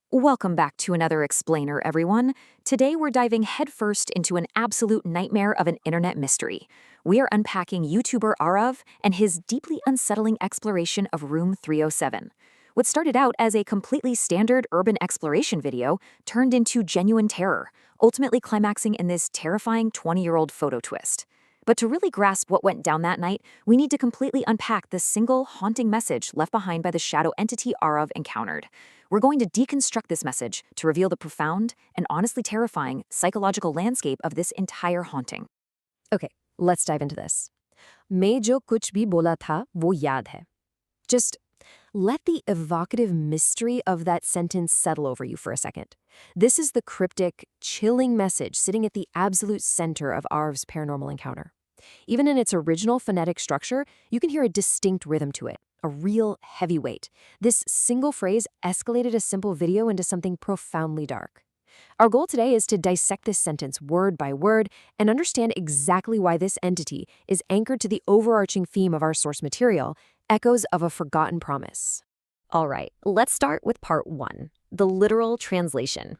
Welcome back to another explainer, everyone. Today we're diving headfirst into an absolute nightmare of an internet mystery. We are unpacking YouTuber Arav and his deeply unsettling exploration of Room 307. What started out as a completely standard urban exploration video turned into genuine terror, ultimately climaxing in this terrifying 20-year-old photo twist. But to really grasp what went down that night, we need to completely unpack the single haunting message left behind by the shadow entity Arav encountered. We're going to deconstruct this message to reveal the profound and honestly terrifying psychological landscape of this entire haunting. Okay, let's dive into this. मैं जो कुछ भी बोला था वो याद है. Just let the evocative mystery of that sentence settle over you for a second. This is the cryptic, chilling message sitting at the absolute center of Arv's paranormal encounter. Even in its original phonetic structure, you can hear a distinct rhythm to it, a real heavyweight. This single phrase escalated a simple video into something profoundly dark. Our goal today is to dissect this sentence word by word and understand exactly why this entity is anchored to the overarching theme of our source material, echoes of a forgotten promise. All right, let's start with part 1, the literal translation.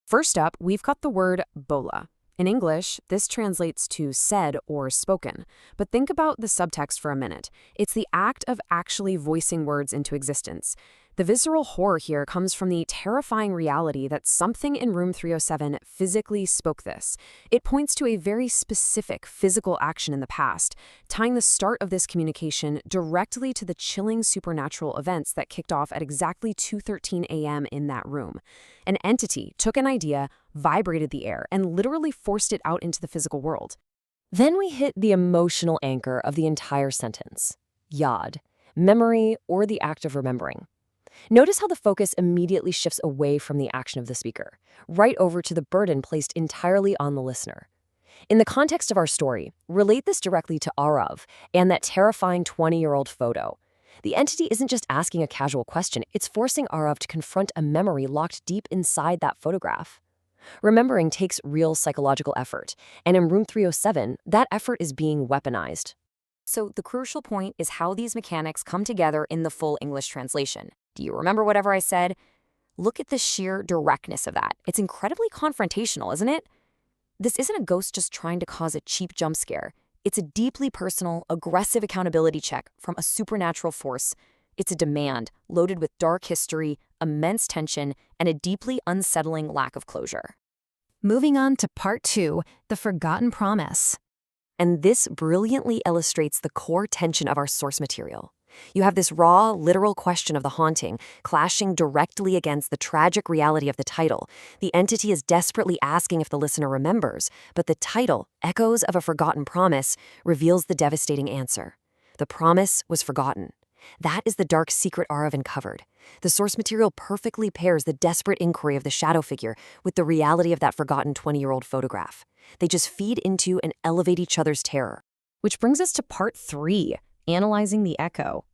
First up, we've got the word bola. In English, this translates to said or spoken. But think about the subtext for a minute. It's the act of actually voicing words into existence. The visceral horror here comes from the terrifying reality that something in Room 307 physically spoke this. It points to a very specific physical action in the past, tying the start of this communication directly to the chilling supernatural events that kicked off at exactly 2:13 a.m. in that room. An entity took an idea, vibrated the air, and literally forced it out into the physical world. Then we hit the emotional anchor of the entire sentence. Yad, memory or the act of remembering. Notice how the focus immediately shifts away from the action of the speaker, right over to the burden placed entirely on the listener. In the context of our story, relate this directly to Arav and that terrifying 20-year-old photo. The entity isn't just asking a casual question, it's forcing Arav to confront a memory locked deep inside that photograph. Remembering takes real psychological effort, and in Room 307, that effort is being weaponized. So the crucial point is how these mechanics come together in the full English translation. Do you remember whatever I said? Look at the sheer directness of that. It's incredibly confrontational, isn't it? This isn't a ghost just trying to cause a cheap jump scare. It's a deeply personal, aggressive accountability check from a supernatural force. It's a demand loaded with dark history, immense tension, and a deeply unsettling lack of closure. Moving on to part 2, the forgotten promise. And this brilliantly illustrates the core tension of our source material. You have this raw, literal question of the haunting clashing directly against the tragic reality of the title. The entity is desperately asking if the listener remembers, but the title, Echoes of a Forgotten Promise, reveals the devastating answer. The promise was forgotten. That is the dark secret Arav uncovered. The source material perfectly pairs the desperate inquiry of the shadow figure with the reality of that forgotten 20-year-old photograph. They just feed into and elevate each other's terror. Which brings us to part 3, analyzing the echo.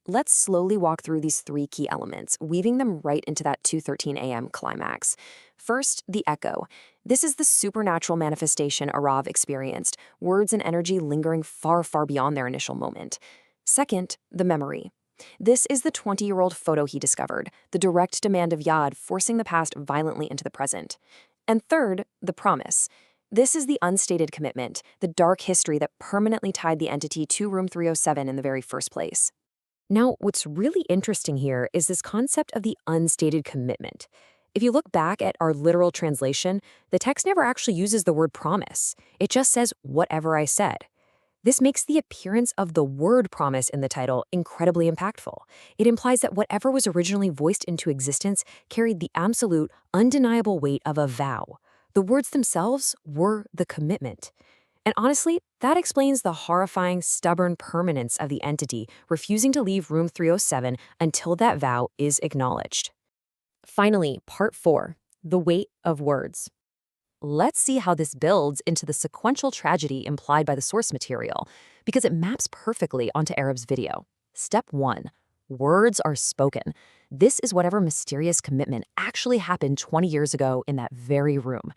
Let's slowly walk through these 3 key elements, weaving them right into that 2:13 a.m. climax. First, the echo. This is the supernatural manifestation Arav experienced, words and energy lingering far, far beyond their initial moment. Second, the memory. This is the 20-year-old photo he discovered, the direct demand of Yad forcing the past violently into the present. And third, the promise. This is the unstated commitment, the dark history that permanently tied the entity to Room 307 in the very first place. Now, what's really interesting here is this concept of the unstated commitment. If you look back at our literal translation, the text never actually uses the word promise. It just says, whatever I said. This makes the appearance of the word promise in the title incredibly impactful. It implies that whatever was originally voiced into existence carried the absolute, undeniable weight of a vow. The words themselves were the commitment. And honestly, that explains the horrifying, stubborn permanence of the entity refusing to leave Room 307 until that vow is acknowledged. Finally, part 4, the weight of words. Let's see how this builds into the sequential tragedy implied by the source material, because it maps perfectly onto Arav's video. Step 1. Words are spoken. This is whatever mysterious commitment actually happened 20 years ago in that very room.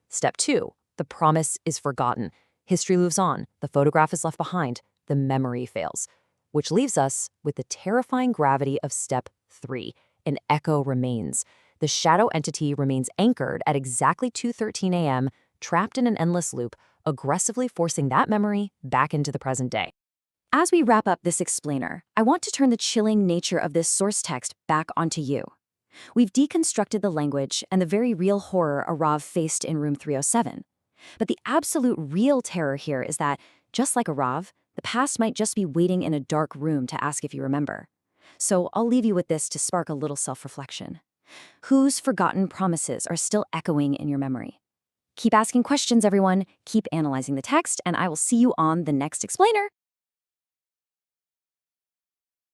Step 2. The promise is forgotten. History moves on. The photograph is left behind. The memory fails. Which leaves us with the terrifying gravity of Step 3. An echo remains. the shadow entity remains anchored at exactly 2:13 a.m., trapped in an endless loop, aggressively forcing that memory back into the present day. As we wrap up this explainer, I want to turn the chilling nature of this source text back onto you. We've deconstructed the language and the very real horror Arav faced in room 307. But the absolute real terror here is that, just like Arav, the past might just be waiting in a dark room to ask if you remember. So I'll leave you with this to spark a little self-reflection. Whose forgotten promises are still echoing in your memory? Keep asking questions, everyone. Keep analyzing the text, and I will see you on the next explainer.